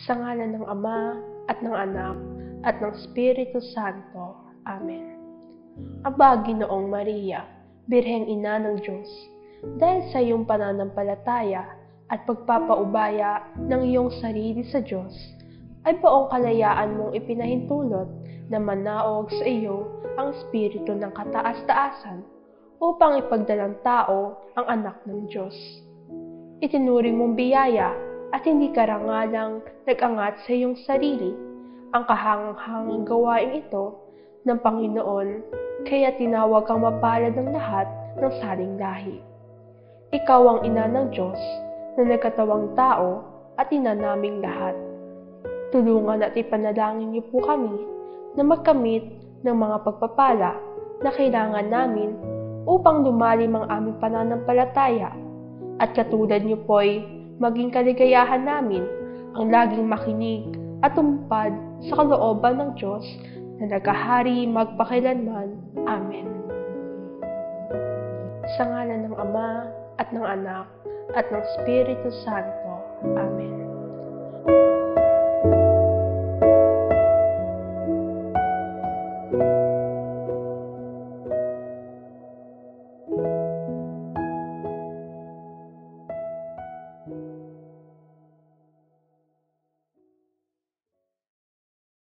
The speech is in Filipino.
Sa ngalan ng Ama, at ng Anak, at ng Espiritu Santo. Amen. Aba, Ginoong Maria, Birheng Ina ng Diyos, dahil sa iyong pananampalataya at pagpapaubaya ng iyong sarili sa Diyos, ay buong kalayaan mong ipinahintulot na manaog sa iyo ang Espiritu ng kataas-taasan upang ipagdalang tao ang anak ng Diyos. Itinuring mong biyaya at hindi karangalang nag-angat sa iyong sarili ang kahanghang gawain ito ng Panginoon, kaya tinawag kang mapalad ng lahat ng saling lahi. Ikaw ang ina ng Diyos na nagkatawang tao at ina naming lahat. Tulungan at ipanalangin niyo po kami na magkamit ng mga pagpapala na kailangan namin upang lumalim ang aming pananampalataya at katulad niyo po'y maging kaligayahan namin ang laging makinig at tumupad sa kalooban ng Diyos na naghahari magpakailanman. Amen. Sa ngalan ng Ama, at ng Anak, at ng Espiritu Santo. Amen.